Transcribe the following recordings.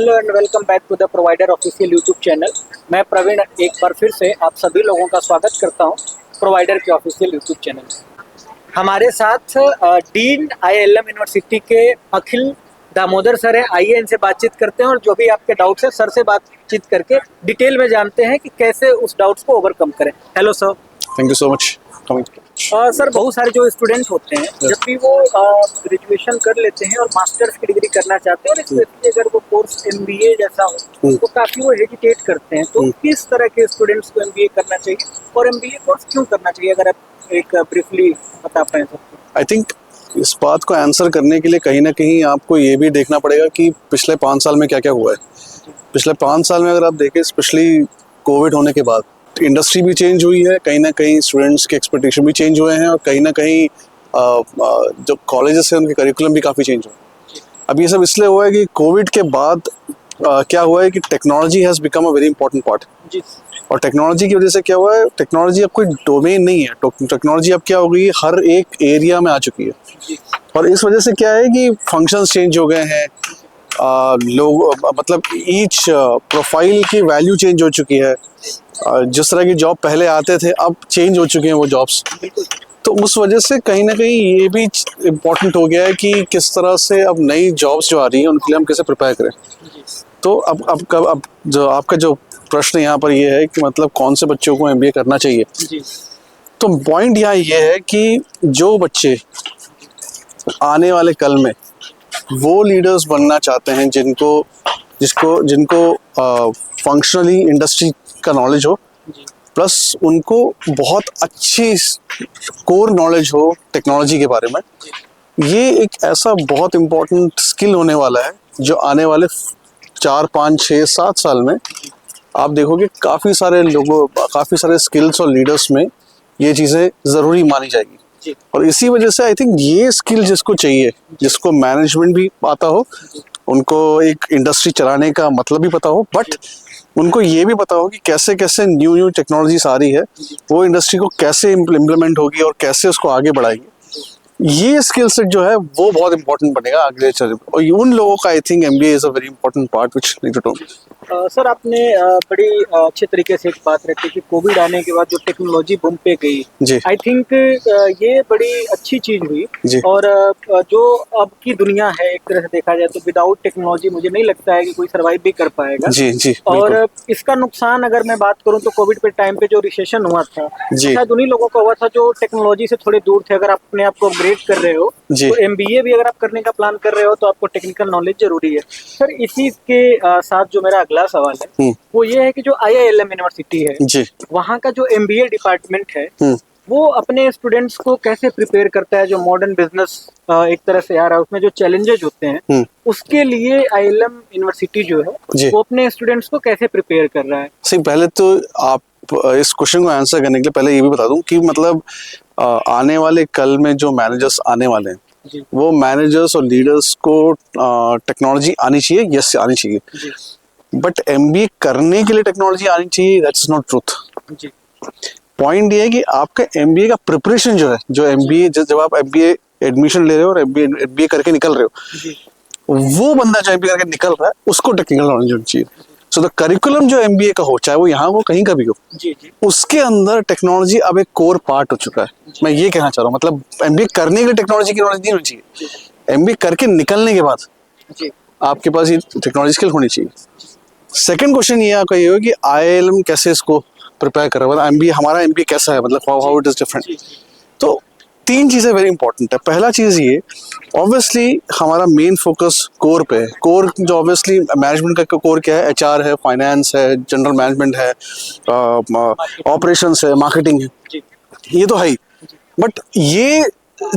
Hello and welcome back to the provider official YouTube channel. मैं प्रवीण एक बार फिर से आप सभी लोगों का स्वागत करता हूं प्रोवाइडर के ऑफिशियल यूट्यूब चैनल। हमारे साथ डीन आईआईएलएम यूनिवर्सिटी के अखिल दामोदर सर है। आइए इनसे बातचीत करते हैं और जो भी आपके डाउट्स है सर से बातचीत करके डिटेल में जानते हैं कि कैसे उस डाउट्स को ओवरकम करें। Hello sir. Thank you so much coming. Sir बहुत सारे जो स्टूडेंट होते हैं जब भी वो ग्रेजुएशन कर लेते हैं और मास्टर्स की डिग्री करना चाहते हैं और स्पेशली अगर वो कोर्स एमबीए जैसा हो तो काफ़ी वो हेजिटेट करते हैं। तो किस तरह के स्टूडेंट्स को एमबीए करना चाहिए और एमबीए कोर्स क्यों करना चाहिए, अगर आप एक ब्रीफली बता पाएँ तो। आई थिंक इस बात को आंसर करने के लिए कहीं ना कहीं आपको ये भी देखना पड़ेगा कि पिछले 5 साल में क्या क्या हुआ है। पिछले 5 साल में अगर आप देखें, स्पेशली कोविड होने के बाद इंडस्ट्री भी चेंज हुई है, कहीं ना कहीं स्टूडेंट्स के एक्सपेक्टेशन भी चेंज हुए हैं और कहीं ना कहीं जो कॉलेजेस हैं उनके करिकुलम भी काफ़ी चेंज हुए। अब ये सब इसलिए हुआ है कि कोविड के बाद क्या हुआ है कि technology has become a very important part. और टेक्नोलॉजी की वजह से क्या हुआ है, टेक्नोलॉजी अब कोई डोमेन नहीं है, टेक्नोलॉजी अब क्या हो गई, हर एक एरिया में आ चुकी है। और इस वजह से क्या है कि फंक्शंस चेंज हो गए हैं, लोग मतलब ईच प्रोफाइल की वैल्यू चेंज हो चुकी है। जिस तरह की जॉब पहले आते थे अब चेंज हो चुके हैं वो जॉब्स। तो उस वजह से कहीं ना कहीं ये भी इम्पोर्टेंट हो गया है कि किस तरह से अब नई जॉब्स जो आ रही हैं उनके लिए हम कैसे प्रिपेयर करें। तो अब जो आपका जो प्रश्न यहाँ पर ये है कि मतलब कौन से बच्चों को एमबीए करना चाहिए, तो पॉइंट यहाँ ये है कि जो बच्चे आने वाले कल में वो लीडर्स बनना चाहते हैं जिनको फंक्शनली इंडस्ट्री का नॉलेज हो, प्लस उनको बहुत अच्छी कोर नॉलेज हो टेक्नोलॉजी के बारे में, ये एक ऐसा बहुत इम्पोर्टेंट स्किल होने वाला है जो आने वाले 4, 5, 6, 7 साल में आप देखोगे काफ़ी सारे स्किल्स और लीडर्स में ये चीज़ें ज़रूरी मानी जाएगी। और इसी वजह से आई थिंक ये स्किल जिसको चाहिए, जिसको मैनेजमेंट भी आता हो, उनको एक इंडस्ट्री चलाने का मतलब भी पता हो, बट उनको ये भी पता हो कि कैसे कैसे न्यू टेक्नोलॉजीज आ रही है, वो इंडस्ट्री को कैसे इम्प्लीमेंट होगी और कैसे उसको आगे बढ़ाएगी, ये स्किल सेट जो है वो बहुत इंपॉर्टेंट बनेगा आगे चल। और उन लोगों का I think MBA is a very important part which need to do. Sir आपने बड़ी अच्छे तरीके से एक बात रखी कि कोविड आने के बाद जो टेक्नोलॉजी बूम पे गई, आई थिंक ये बड़ी अच्छी चीज हुई। और जो अब की दुनिया है एक तरह से देखा जाए तो विदाउट टेक्नोलॉजी मुझे नहीं लगता है कि कोई सर्वाइव भी कर पाएगा। जी और इसका नुकसान अगर मैं बात करूं तो कोविड के टाइम पे जो रिसेशन हुआ था शायद उन्हीं लोगों का हुआ था जो टेक्नोलॉजी से थोड़े दूर थे। अगर आप अपने आप को अपग्रेड कर रहे हो तो एमबीए भी अगर आप करने का प्लान कर रहे हो तो आपको टेक्निकल नॉलेज जरूरी है। सर इसी के साथ जो मेरा अगला सवाल है वो ये है कि जो आईआईएलएम यूनिवर्सिटी है वहाँ का जो एमबीए डिपार्टमेंट है वो अपने स्टूडेंट्स को कैसे प्रिपेयर करता है, जो मॉडर्न बिजनेस एक तरह से आ रहा है उसमें जो चैलेंजेस होते हैं उसके लिए आईआईएलएम यूनिवर्सिटी जो है वो अपने स्टूडेंट्स को कैसे प्रिपेयर कर रहा है। सही, पहले तो आप इस क्वेश्चन को आंसर करने के लिए पहले ये भी बता दूं कि मतलब आने वाले कल में जो मैनेजर्स आने वाले हैं वो मैनेजर्स और लीडर्स को टेक्नोलॉजी आनी चाहिए, यस आनी चाहिए, बट एमबीए करने के लिए टेक्नोलॉजी आनी चाहिए, दैट्स नॉट ट्रूथ। पॉइंट ये है कि आपका एमबीए का प्रिपरेशन जो है, जो एमबीए जब आप एमबीए एडमिशन ले रहे हो और एमबीए करके निकल रहे हो, वो बंदा जो एमबीए करके निकल रहा है उसको टेक्निकल नॉलेज होनी चाहिए। सो द करिकुलम जो एमबीए का हो, चाहे वो यहाँ हो कहीं का भी हो, उसके अंदर टेक्नोलॉजी अब एक कोर पार्ट हो चुका है। मैं ये कहना चाह रहा हूँ, मतलब एमबीए करने के लिए टेक्नोलॉजी की नॉलेज नहीं होनी चाहिए, एमबीए करके निकलने के बाद आपके पास ये टेक्नोलॉजी स्किल होनी चाहिए। सेकंड क्वेश्चन ये आपका ये हो कि आईआईएलएम कैसे इसको प्रिपेयर कर रहा है, एमबीए हमारा एमबीए कैसा है, मतलब हाउ इट इज डिफरेंट। तो 3 चीज़ें वेरी इंपॉर्टेंट है। पहला चीज़ ये, ऑब्वियसली हमारा मेन फोकस कोर पे है। कोर जो ऑब्वियसली मैनेजमेंट का कोर क्या है, एचआर है, फाइनेंस है, जनरल मैनेजमेंट है, ऑपरेशंस है, मार्केटिंग है, ये तो है ही, बट ये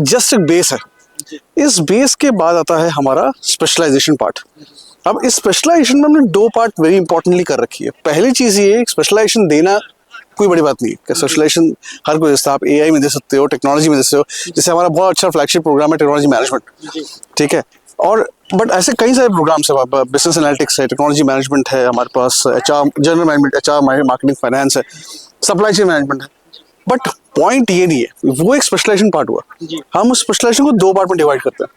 जस्ट एक बेस है। इस बेस के बाद आता है हमारा स्पेशलाइजेशन पार्ट। अब इस स्पेशलाइजेशन में हमने 2 पार्ट वेरी इंपॉर्टेंटली कर रखी है। पहली चीज़ ये, स्पेशलाइजेशन देना कोई बड़ी बात नहीं है, स्पेशलाइजेशन हर कोई देता है। आप एआई में दे सकते हो, टेक्नोलॉजी में दे सकते हो, जैसे हमारा बहुत अच्छा फ्लैगशिप प्रोग्राम है टेक्नोलॉजी मैनेजमेंट, ठीक है। और बट ऐसे कई सारे प्रोग्राम्स है, बिजनेस एनालिटिक्स है, टेक्नोलॉजी मैनेजमेंट है, हमारे पास HR, general management, HR, marketing, finance है, सप्लाई चेन मैनेजमेंट है। बट पॉइंट ये नहीं है, वो एक स्पेशलाइजेशन पार्ट हुआ। हम उस स्पेशलाइजेशन को 2 पार्ट में डिवाइड करते हैं।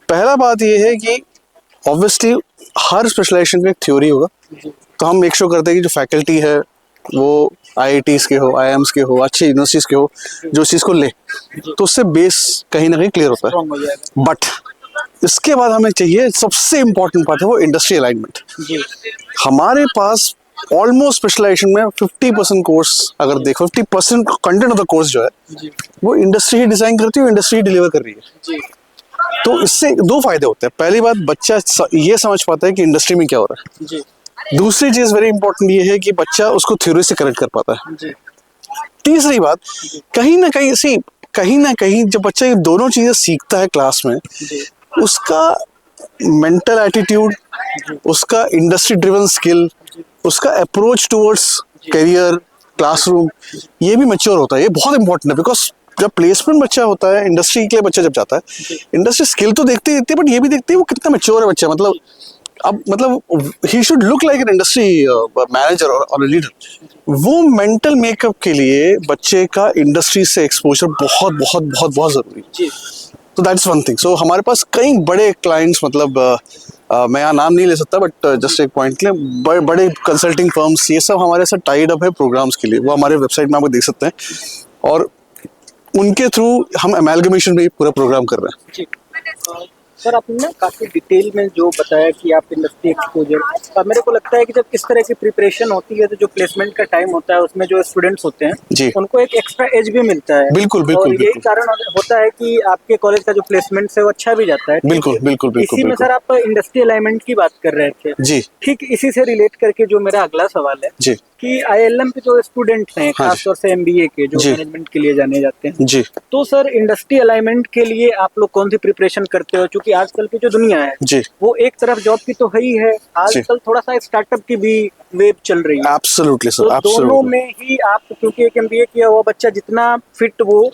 पहला बात ये है कि ऑब्वियसली हर स्पेशलाइजेशन का एक थ्योरी होगा, तो हम मेक श्योर करते हैं कि जो फैकल्टी है वो IITs के हो, IIMs के हो, अच्छी यूनिवर्सिटीज के हो, जो इस चीज़ को ले, तो उससे बेस कहीं ना कहीं क्लियर होता है। बट इसके बाद हमें चाहिए, सबसे इम्पोर्टेंट बात है वो इंडस्ट्री अलाइनमेंट। हमारे पास ऑलमोस्ट स्पेशलाइजेशन में 50% कोर्स अगर देखो, 50% कंटेंट ऑफ द कोर्स जो है वो इंडस्ट्री ही डिजाइन करती है, इंडस्ट्री ही डिलीवर कर रही है। तो इससे दो फायदे होते हैं। पहली बात, बच्चा ये समझ पाता है कि इंडस्ट्री में क्या हो रहा है। दूसरी चीज वेरी इंपॉर्टेंट ये है कि बच्चा उसको थ्योरी से कनेक्ट कर पाता है। तीसरी बात, कहीं ना कहीं जब बच्चा ये दोनों चीजें सीखता है क्लास में, उसका मेंटल एटीट्यूड, उसका इंडस्ट्री ड्रिवन स्किल, उसका अप्रोच टुवर्ड्स करियर, क्लासरूम, ये भी मैच्योर होता है। ये बहुत इंपॉर्टेंट है, बिकॉज जब प्लेसमेंट बच्चा होता है, इंडस्ट्री के लिए बच्चा जब जाता है, इंडस्ट्री स्किल तो देखते ही बट ये भी देखते हैं वो कितना मैच्योर है बच्चा। मतलब he should look like an industry manager और लीडर। वो मेंटल मेकअप के लिए बच्चे का इंडस्ट्री से एक्सपोजर बहुत बहुत बहुत बहुत जरूरी है। तो दैट्स वन थिंग। सो हमारे पास कई बड़े क्लाइंट्स, मतलब मैं यहाँ नाम नहीं ले सकता बट जस्ट एक पॉइंट के लिए बड़े कंसल्टिंग फर्म्स, ये सब हमारे साथ टाइड अप है प्रोग्राम्स के लिए। वो हमारे वेबसाइट में आपको देख सकते हैं, और उनके थ्रू हम अमेलगमेशन में पूरा प्रोग्राम कर रहे हैं। सर, आपने ना काफ़ी डिटेल में जो बताया कि आप इंडस्ट्री एक्सपोजर, मेरे को लगता है कि जब इस तरह की प्रिपरेशन होती है तो जो प्लेसमेंट का टाइम होता है उसमें जो स्टूडेंट्स होते हैं उनको एक एक्स्ट्रा एज भी मिलता है। बिल्कुल बिल्कुल, और यही कारण होता है कि आपके कॉलेज का जो प्लेसमेंट है वो अच्छा भी जाता है। बिल्कुल बिल्कुल। इसी में सर आप इंडस्ट्री अलाइनमेंट की बात कर रहे थे जी, ठीक इसी से रिलेट करके जो मेरा अगला सवाल है जी, कि IIM के जो स्टूडेंट हैं, खासतौर से MBA के जो मैनेजमेंट के लिए जाने जाते हैं जी, तो सर इंडस्ट्री अलाइनमेंट के लिए आप लोग कौन सी प्रिपरेशन करते हो? क्योंकि आजकल की जो दुनिया है जी, वो एक तरफ जॉब की तो है ही है, आजकल थोड़ा सा स्टार्टअप की भी वेव चल रही है। एब्सोल्युटली सर, तो एब्सोल्युटली। दोनों में ही आप, क्योंकि एक MBA किया हुआ बच्चा जितना फिट वो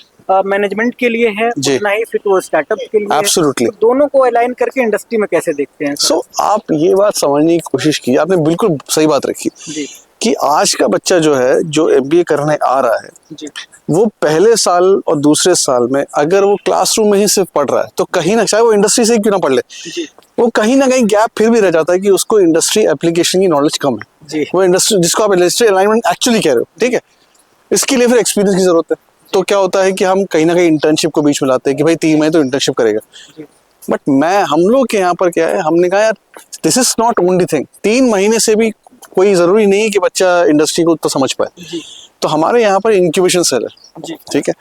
मैनेजमेंट के लिए है उतना ही फिट वो स्टार्टअप के लिए Absolutely. तो दोनों को अलाइन करके इंडस्ट्री में कैसे देखते हैं? सो आप ये बात समझने की कोशिश की, आपने बिल्कुल सही बात रखी जी कि आज का बच्चा जो है, जो MBA करने आ रहा है, जी वो पहले साल और दूसरे साल में अगर वो क्लासरूम में ही सिर्फ पढ़ रहा है तो कहीं ना, चाहे वो इंडस्ट्री से ही क्यों ना पढ़ ले, वो कहीं ना कहीं गैप फिर भी रह जाता है कि उसको इंडस्ट्री एप्लीकेशन की नॉलेज कम है। वो इंडस्ट्री जिसको आप इंडस्ट्री अलाइनमेंट एक्चुअली कह रहे हो, ठीक है, इसके लिए फिर एक्सपीरियंस की जरूरत है। तो क्या होता है कि हम कहीं ना कहीं इंटर्नशिप को बीच में लाते हैं कि भाई 3 महीने तो इंटर्नशिप करेगा। बट हम लोग के यहाँ पर क्या है, हमने कहा यार this is not only thing, 3 महीने से भी कोई जरूरी नहीं कि बच्चा इंडस्ट्री को तो समझ पाए। तो हमारे यहाँ पर इंक्यूबेशन सेल है, ठीक है।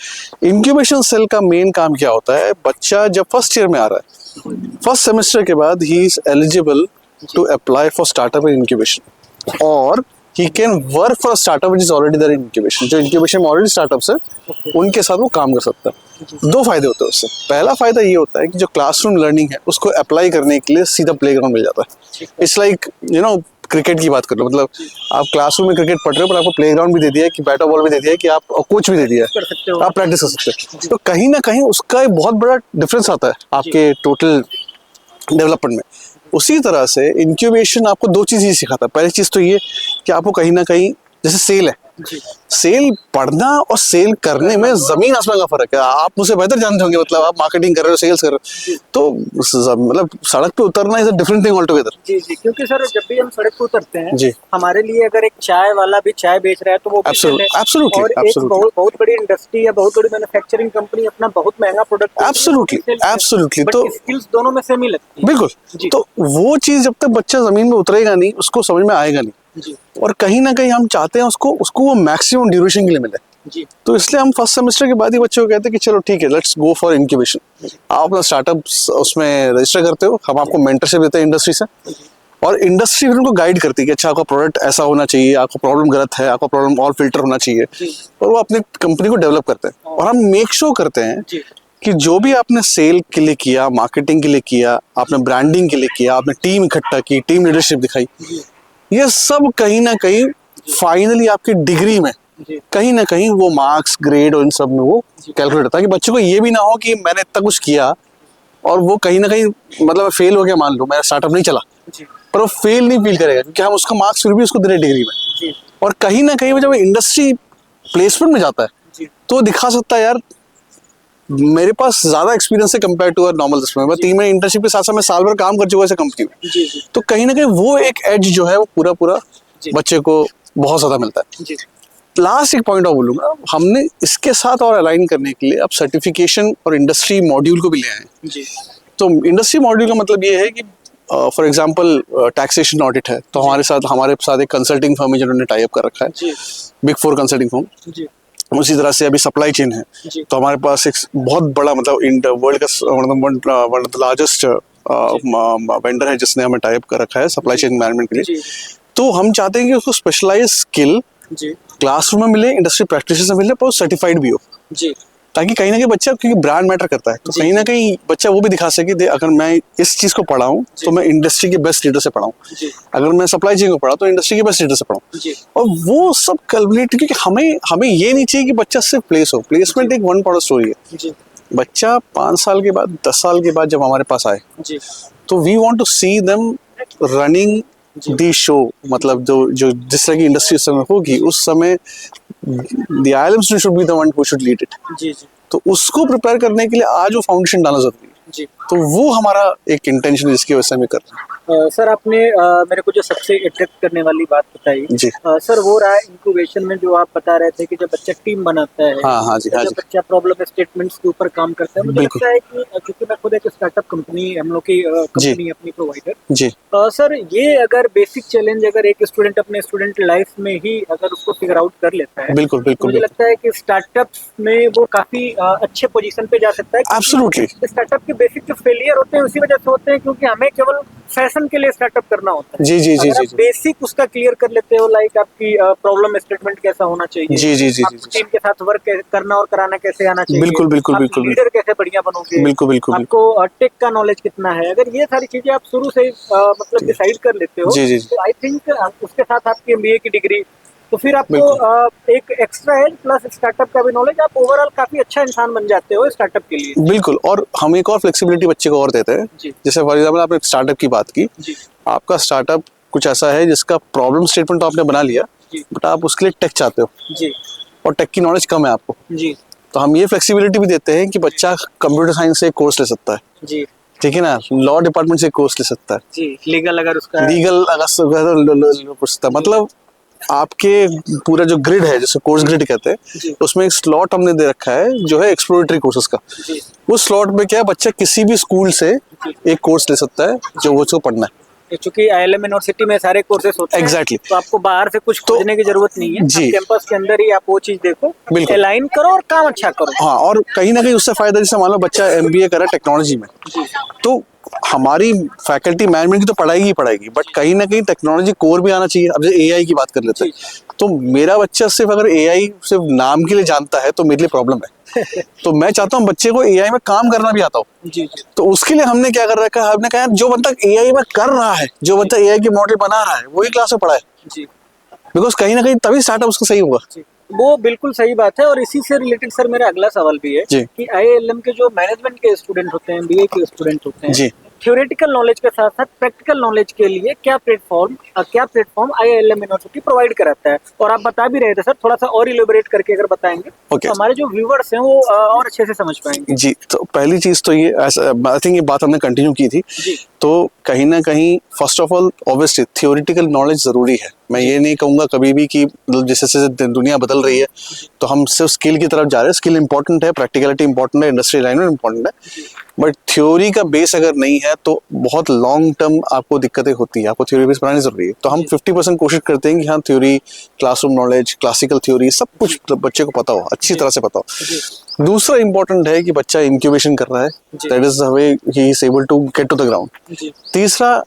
इंक्यूबेशन सेल का मेन काम क्या होता है, बच्चा जब फर्स्ट ईयर में आ रहा है, फर्स्ट सेमेस्टर के बाद ही is eligible to apply for startup in incubation, और he can work for a startup which is already there in incubation। जो incubation में ऑलरेडी स्टार्टअप्स है उनके साथ वो काम कर सकता है। 2 फायदे होते हैं उससे। पहला फायदा ये होता है कि जो क्लासरूम लर्निंग है उसको अप्लाई करने के लिए सीधा प्लेग्राउंड मिल जाता है। इट्स लाइक क्रिकेट की बात कर लो, मतलब आप क्लासरूम में क्रिकेट पढ़ रहे हो पर आपको प्लेग्राउंड भी दे दिया है कि बैट और बॉल भी दे दिया है कि आप कोच भी दे दिया है, आप प्रैक्टिस कर सकते हैं। तो कहीं ना कहीं उसका एक बहुत बड़ा डिफरेंस आता है आपके टोटल डेवलपमेंट में। उसी तरह से इंक्यूबेशन आपको 2 चीज़ ही सिखाता है। पहली चीज़ तो ये कि आपको कहीं ना कहीं, जैसे सेल है, सेल पढ़ना और सेल करने में जमीन आसमान का फर्क है। आप मुझसे बेहतर जानते होंगे, मतलब आप मार्केटिंग कर रहे हो, सेल्स कर रहे हो, तो मतलब सड़क पे उतरना is a different thing all together. जी जी, क्योंकि सर जब भी हम सड़क पे उतरते हैं जी, हमारे लिए अगर एक चाय वाला भी चाय बेच रहा है तो वो एब्सोल्युटली, और एक बहुत बड़ी इंडस्ट्री या बहुत बड़ी मैन्युफैक्चरिंग कंपनी अपना बहुत महंगा प्रोडक्ट, एब्सोल्युटली, तो स्किल्स दोनों में सेम ही लगती है। बिल्कुल। तो वो चीज जब तक बच्चा जमीन में उतरेगा नहीं, उसको समझ में आएगा नहीं। और कहीं ना कहीं हम चाहते हैं उसको वो मैक्सिमम ड्यूरेशन के लिए मिले। तो इसलिए हम फर्स्ट सेमेस्टर के बाद ही बच्चों को कहते हैं कि चलो ठीक है, लेट्स गो फॉर इंक्यूबेशन। आप अपना स्टार्टअप उसमें रजिस्टर करते हो, हम आपको मेंटरशिप देते हैं इंडस्ट्री से, और इंडस्ट्री फिर उनको गाइड करती है कि अच्छा आपका प्रोडक्ट ऐसा होना चाहिए, आपका प्रॉब्लम गलत है, आपका प्रॉब्लम ऑल फिल्टर होना चाहिए, और वो अपनी कंपनी को डेवलप करते हैं। और हम मेक श्योर करते हैं कि जो भी आपने सेल के लिए किया, मार्केटिंग के लिए किया, आपने ब्रांडिंग के लिए किया, आपने टीम इकट्ठा की, टीम लीडरशिप दिखाई, ये सब कहीं ना कहीं फाइनली आपकी डिग्री में कहीं ना कहीं वो मार्क्स, ग्रेड और इन सब में वो कैलकुलेट होता है कि बच्चों को ये भी ना हो कि मैंने इतना कुछ किया और वो कहीं ना कहीं, मतलब फेल हो गया, मान लो मेरा स्टार्टअप नहीं चला, पर वो फेल नहीं फील करेगा क्योंकि हम उसका मार्क्स फिर भी उसको दे रहे डिग्री में। और कहीं ना कहीं वो जब इंडस्ट्री प्लेसमेंट में जाता है तो दिखा सकता है यार मेरे पास ज्यादा एक्सपीरियंस है कंपेयर टू नॉर्मल में। मैं 3 महीने इंटर्नशिप के साथ साथ मैं साल भर काम कर चुका ऐसे कंपनी में, तो कहीं ना कहीं वो एक एज जो है वो पूरा बच्चे को बहुत ज्यादा मिलता है। लास्ट एक पॉइंट और बोलूंगा, हमने इसके साथ और अलाइन करने के लिए अब सर्टिफिकेशन और इंडस्ट्री मॉड्यूल को भी ले आए हैं। तो इंडस्ट्री मॉड्यूल का मतलब ये है कि फॉर एग्जांपल टैक्सेशन ऑडिट है, तो हमारे साथ एक कंसल्टिंग फर्म है जिन्होंने टाई अप कर रखा है, बिग 4 कंसल्टिंग फर्म। उसी तरह से अभी सप्लाई चेन है, तो हमारे पास एक बहुत बड़ा मतलब वर्ल्ड का one of the largest vendor है जिसने हमें टाई अप कर रखा है सप्लाई चेन मैनेजमेंट के लिए। तो हम चाहते हैं कि उसको स्पेशलाइज स्किल क्लासरूम में मिले, इंडस्ट्री प्रैक्टिस में मिले, पर सर्टिफाइड भी हो, ताकि कहीं ना कहीं बच्चा, क्योंकि ब्रांड मैटर करता है, तो कहीं ना कहीं बच्चा वो भी दिखा सके दे अगर मैं इस चीज को पढ़ाऊं तो मैं इंडस्ट्री के बेस्ट लीडर से पढ़ाऊं, अगर मैं सप्लाई चेन को पढ़ा तो इंडस्ट्री के बेस्ट लीडर से पढ़ाऊं। और वो सब कैलकुलेट, क्योंकि हमें ये नहीं चाहिए कि बच्चा सिर्फ प्लेस हो। प्लेसमेंट एक वन पार्ट स्टोरी है। बच्चा 5 साल के बाद, 10 साल के बाद जब हमारे पास आए, तो we want to see them running the show, मतलब जो जिस तरह की इंडस्ट्री उस समय होगी, उस समय the ILM student should be the one who should lead it। तो उसको प्रिपेयर करने के लिए आज वो फाउंडेशन डालना जरूरी है। तो वो हमारा एक इंटेंशन है जिसकी वजह से हमें कर रहे हैं। सर आपने मेरे को जो सबसे अट्रैक्ट करने वाली बात बताई जी, सर वो रहा इंक्यूबेशन में, जो आप बता रहे थे कि जब बच्चा टीम बनाता है, हाँ जी, जब बच्चा प्रॉब्लम स्टेटमेंट्स के ऊपर काम करता है, मुझे लगता है कि क्योंकि मैं खुद एक स्टार्टअप कंपनी, हम लोग की कंपनी अपनी प्रोवाइडर जी, सर ये अगर बेसिक चैलेंज अगर एक स्टूडेंट अपने स्टूडेंट लाइफ में ही अगर उसको फिगर आउट कर लेता है, बिल्कुल मुझे लगता है कि स्टार्टअप में वो काफी अच्छे पोजीशन पे जा सकता है। एब्सोल्युटली। स्टार्टअप के बेसिक जो फेलियर होते हैं उसी वजह से होते हैं क्योंकि हमें केवल फैशन के लिए स्टार्टअप करना होता है। जी। बेसिक उसका क्लियर कर लेते हो, लाइक आपकी प्रॉब्लम स्टेटमेंट कैसा होना चाहिए, जी, टीम के साथ वर्क करना और कराना कैसे आना चाहिए, बिल्कुल लीडर कैसे बढ़िया बनोगे, बिल्कुल आपको टेक का नॉलेज कितना है, अगर ये सारी चीजें आप शुरू से मतलब डिसाइड कर लेते हो, तो आई थिंक उसके साथ आपकी MBA की डिग्री, तो फिर आपको एक एक्स्ट्रा एज प्लस स्टार्टअप का भी नॉलेज, आप ओवरऑल काफी अच्छा इंसान बन जाते हो स्टार्टअप के लिए। बिल्कुल। और हम एक और फ्लेक्सिबिलिटी बच्चे को और देते हैं, जैसे फॉर एग्जांपल आपने स्टार्टअप की बात की, आपका स्टार्टअप कुछ ऐसा है जिसका प्रॉब्लम स्टेटमेंट तो आपने बना लिया, बट आप उसके लिए टेक चाहते हो और टेक की नॉलेज कम है आपको, तो हम ये फ्लेक्सिबिलिटी भी देते हैं कि बच्चा कंप्यूटर साइंस से कोर्स ले सकता है, ठीक है ना, लॉ डिपार्टमेंट से कोर्स ले सकता है, लीगल अगर मतलब आपके पूरा जो ग्रिड है, जैसे कोर्स ग्रिड कहते हैं, उसमें एक स्लॉट हमने दे रखा है जो है एक्सप्लोरेटरी कोर्सेज का। उस स्लॉट में क्या है, बच्चा किसी भी स्कूल से एक कोर्स ले सकता है जो वो उसको पढ़ना है, क्योंकि ILM यूनिवर्सिटी में सारे कोर्सेज होते हैं। एग्जैक्टली। तो आपको बाहर से कुछ खोजने की जरूरत नहीं है जी, कैंपस के अंदर ही आप वो चीज देखो, अलाइन करो और काम अच्छा करो। हाँ, और कहीं ना कहीं उससे फायदा, जैसे मान लो बच्चा MBA करा टेक्नोलॉजी में, तो हमारी फैकल्टी मैनेजमेंट की तो पढ़ाएगी, बट कहीं ना कहीं टेक्नोलॉजी कोर भी आना चाहिए। अब जैसे AI की बात कर लेते हैं, तो मेरा बच्चा सिर्फ अगर AI सिर्फ नाम के लिए जानता है तो मेरे लिए प्रॉब्लम है। तो मैं चाहता हूँ बच्चे को AI में काम करना भी आता हो, तो उसके लिए हमने क्या कर रखा है, हमने कहा जो बंदा AI में कर रहा है, जो बंदा AI के मॉडल बना रहा है, वही क्लास में पढ़ा है, बिकॉज कहीं ना कहीं तभी स्टार्टअप उसका सही होगा। वो बिल्कुल सही बात है। और इसी से रिलेटेड सर मेरा अगला सवाल भी है कि IIM के जो मैनेजमेंट के स्टूडेंट होते हैं, MBA के स्टूडेंट होते हैं, थ्योरेटिकल नॉलेज के साथ साथ प्रैक्टिकल नॉलेज के लिए क्या प्लेटफॉर्म IIM यूनिवर्सिटी प्रोवाइड कराता है, और आप बता भी रहे थे सर, थोड़ा सा और इलेबोरेट करके अगर बताएंगे तो हमारे जो व्यूअर्स हैं वो और अच्छे से समझ पाएंगे। जी, तो पहली चीज तो ये, आई थिंक ये बात हमने कंटिन्यू की थी, तो कहीं ना कहीं first of all obviously theoretical knowledge जरूरी है। मैं ये नहीं कहूंगा कभी भी कि जैसे जैसे दुनिया बदल रही है तो हम सिर्फ स्किल की तरफ जा रहे हैं। स्किल इंपॉर्टेंट है, प्रैक्टिकलिटी इंपॉर्टेंट है, इंडस्ट्री अलाइनमेंट इंपॉर्टेंट है, बट थ्योरी का बेस अगर नहीं है तो बहुत लॉन्ग टर्म आपको दिक्कतें होती है। आपको थ्योरी बेस बनानी जरूरी है। तो हम 50% कोशिश करते हैं कि हाँ, theory, classroom knowledge, classical theory सब कुछ बच्चे को पता हो, अच्छी तरह से पता हो। दूसरा इंपॉर्टेंट है कि बच्चा इंक्यूबेशन कर रहा है, that is the way he is able to get to the ground. तीसरा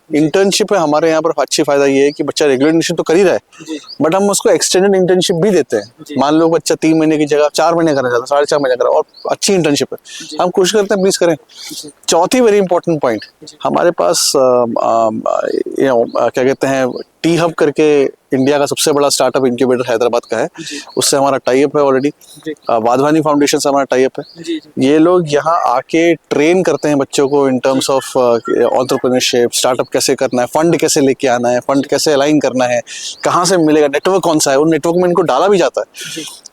इंटर्नशिप है हमारे यहाँ पर। अच्छी फायदा ये है कि बच्चा रेगुलर इंटर्नशिप तो कर ही रहा है, बट हम उसको एक्सटेंडेड इंटर्नशिप भी देते हैं। मान लो बच्चा 3 महीने की जगह 4 महीने करना चाहता है, 4.5 महीने करा, और अच्छी इंटर्नशिप है, हम कोशिश करते हैं प्लीज करें। चौथी वेरी इंपॉर्टेंट पॉइंट, हमारे पास क्या कहते हैं, टी हब करके इंडिया का सबसे बड़ा स्टार्टअप इंक्यूबेटर हैदराबाद का है, उससे हमारा टाई अप है ऑलरेडी। वाधवानी फाउंडेशन से हमारा टाई अप है। ये लोग यहाँ आके ट्रेन करते हैं बच्चों को in terms of entrepreneurship, startup कैसे करना है, फंड कैसे लेके आना है, फंड कैसे अलाइन करना है, कहाँ से मिलेगा, नेटवर्क कौन सा है, उन नेटवर्क में इनको डाला भी जाता है।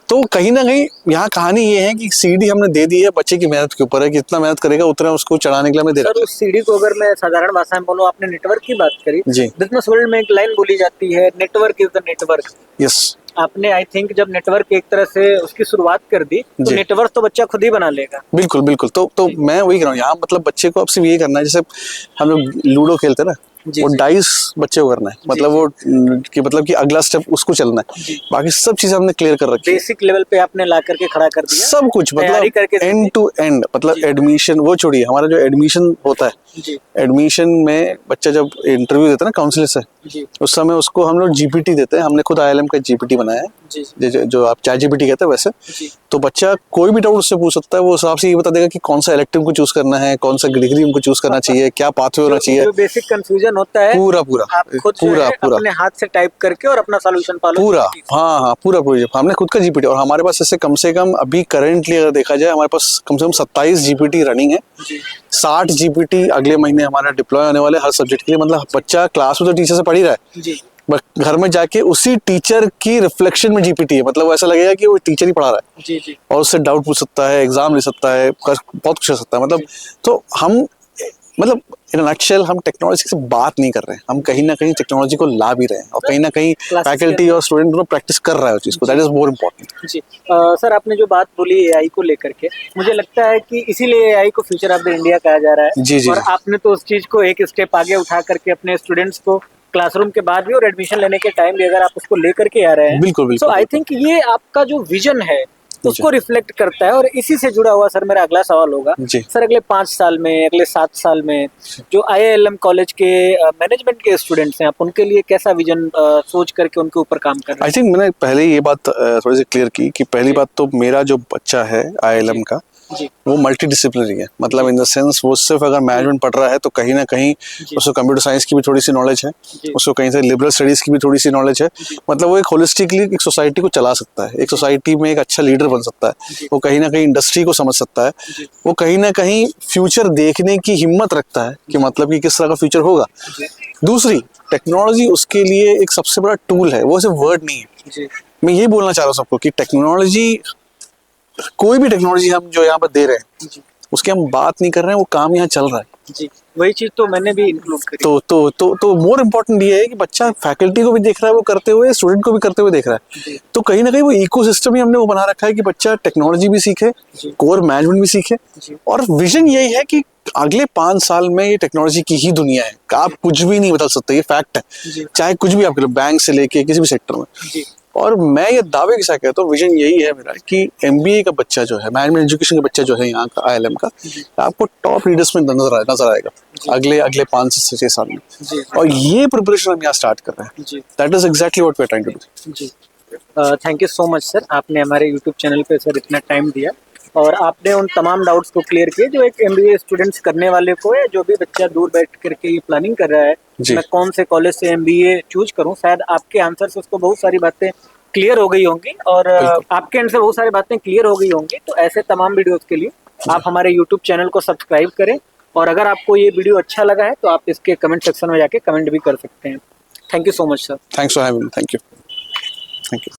तो कहीं ना कहीं यहाँ कहानी ये है कि सीडी हमने दे दी है, बच्चे की मेहनत के ऊपर है, कितना मेहनत करेगा उतना उसको चढ़ाने के लिए हमें दे रखा है। उस सीडी को अगर मैं साधारण भाषा में बोलूं, आपने नेटवर्क की बात करी जी। बिजनेस वर्ल्ड में एक लाइन बोली जाती है, network is the network. Yes. आपने आई थिंक जब नेटवर्क एक तरह से उसकी शुरुआत कर दी तो नेटवर्क तो बच्चा खुद ही बना लेगा। बिल्कुल बिल्कुल। तो मैं वही कह रहा हूँ यहाँ, मतलब बच्चे को अब सिर्फ यही करना है, जैसे हम लोग लूडो खेलते हैं ना, वो डाइस बच्चे को करना है, मतलब वो कि अगला स्टेप उसको चलना है, बाकी सब चीजें हमने क्लियर कर रखी है। बेसिक लेवल पे आपने ला करके खड़ा कर दिया सब कुछ, मतलब एंड टू एंड, मतलब एडमिशन वो छोड़िए, हमारा जो एडमिशन होता है, एडमिशन में बच्चा जब इंटरव्यू देता है ना काउंसलर से, उस समय उसको हम लोग जीपीटी देते हैं। हमने खुद IIM का जीपीटी बनाया है, जो आप चैट जीपीटी कहते हैं वैसे। तो बच्चा कोई भी डाउट उससे पूछ सकता है, वो हिसाब से ये बता देगा कि कौन सा इलेक्टिव को चूज करना है, कौन सा डिग्री उनको चूज करना चाहिए, क्या पाथवे होना चाहिए। बेसिक कंफ्यूजन होता है पूरा आप खुद अपने हाथ से टाइप करके और अपना सॉल्यूशन पालो पूरा। हाँ, पूरा हमने खुद का जीपीटी, और हमारे पास ऐसे कम से कम अभी करंटली अगर देखा जाए हमारे पास कम से कम 27 जीपीटी रनिंग है। 60 जीपीटी अगले महीने हमारा डिप्लॉय होने वाले हर सब्जेक्ट के लिए। मतलब बच्चा क्लास में तो टीचर से पढ़ ही रहा है, बट घर में जाके उसी टीचर की रिफ्लेक्शन में जीपीटी है, मतलब ऐसा लगेगा कि वो टीचर ही पढ़ा रहा है। और उससे डाउट पूछ सकता है, एग्जाम ले सकता है, बहुत कुछ कर सकता है। मतलब तो हम, मतलब इन नटशेल हम टेक्नोलॉजी से बात नहीं कर रहे हैं, हम कहीं ना कहीं टेक्नोलॉजी को ला भी रहे हैं, और कहीं ना कहीं फैकल्टी और स्टूडेंट दोनों प्रैक्टिस कर रहा है उस चीज को। That is more important. जी सर, आपने जो बात बोली AI को लेकर के, मुझे लगता है कि इसीलिए AI को फ्यूचर ऑफ द इंडिया कहा जा रहा है। जी। और आपने तो उस चीज को एक स्टेप आगे उठा करके अपने स्टूडेंट्स को क्लासरूम के बाद भी और एडमिशन लेने के टाइम भी अगर आप उसको लेकर के आ रहे हैं, बिल्कुल। तो आई थिंक ये आपका जो विजन है उसको रिफ्लेक्ट करता है। और इसी से जुड़ा हुआ सर मेरा अगला सवाल होगा, सर अगले 5 साल में, अगले 7 साल में जो IIM कॉलेज के मैनेजमेंट के स्टूडेंट्स हैं, आप उनके लिए कैसा विजन सोच करके उनके ऊपर काम कर रहे हैं? आई थिंक मैंने पहले ये बात थोड़ी सी क्लियर की कि पहली बात तो मेरा जो बच्चा है IIM का, वो मल्टी डिसिप्लिनरी है। मतलब इन द सेंस वो सिर्फ अगर मैनेजमेंट पढ़ रहा है तो कहीं ना कहीं उसको कंप्यूटर साइंस की भी थोड़ी सी नॉलेज है, उसको कहीं से लिबरल स्टडीज की भी थोड़ी सी नॉलेज है। मतलब वो एक होलिस्टिकली एक सोसाइटी को चला सकता है, एक सोसाइटी में एक अच्छा लीडर बन सकता है, वो कहीं ना कहीं इंडस्ट्री को समझ सकता है, वो कहीं ना कहीं फ्यूचर देखने की हिम्मत रखता है कि मतलब कि किस तरह का फ्यूचर होगा। दूसरी, टेक्नोलॉजी उसके लिए एक सबसे बड़ा टूल है, वो सिर्फ वर्ड नहीं है। मैं ये बोलना चाह रहा हूँ सबको कि टेक्नोलॉजी, कोई भी टेक्नोलॉजी हम जो यहाँ पर दे रहे हैं उसकी हम बात नहीं कर रहे हैं, वो काम यहाँ चल रहा है। जी, वही चीज तो मैंने भी इंक्लूड करी। तो मोर इम्पोर्टेंट ये है कि बच्चा फैकल्टी को भी देख रहा है वो करते हुए, स्टूडेंट को भी करते हुए देख रहा है। तो कहीं ना कहीं वो इकोसिस्टम ही हमने वो बना रखा है कि बच्चा टेक्नोलॉजी भी सीखे, कोर मैनेजमेंट भी सीखे, और विजन यही है कि अगले 5 साल में ये टेक्नोलॉजी की ही दुनिया है। आप कुछ भी नहीं बदल सकते, ये फैक्ट है, चाहे कुछ भी आप करो, बैंक से लेके किसी भी सेक्टर में। और मैं ये दावे के साथ कहता हूँ, विजन यही है मेरा कि MBA का बच्चा जो है, मैनेजमेंट एजुकेशन का बच्चा जो है यहाँ का IIM का, आपको टॉप लीडर्स में नजर आएगा अगले 5 से 6 साल में। और ये प्रिपरेशन हम यहाँ स्टार्ट कर रहे हैं। That is exactly what we are trying to do. Thank you so much sir, आपने हमारे यूट्यूब चैनल पे सर इतना टाइम दिया और आपने उन तमाम डाउट्स को क्लियर किए जो एक MBA स्टूडेंट्स करने वाले को है, जो भी बच्चा दूर बैठ करके ये प्लानिंग कर रहा है मैं कौन से कॉलेज से MBA चूज करूं। शायद आपके आंसर से उसको बहुत सारी बातें क्लियर हो गई होंगी और आपके एंड से बहुत सारी बातें क्लियर हो गई होंगी। तो ऐसे तमाम वीडियोस के लिए आप हमारे यूट्यूब चैनल को सब्सक्राइब करें, और अगर आपको ये वीडियो अच्छा लगा है तो आप इसके कमेंट सेक्शन में जाके कमेंट भी कर सकते हैं। Thank you so much sir. Thanks for having me. Thank you.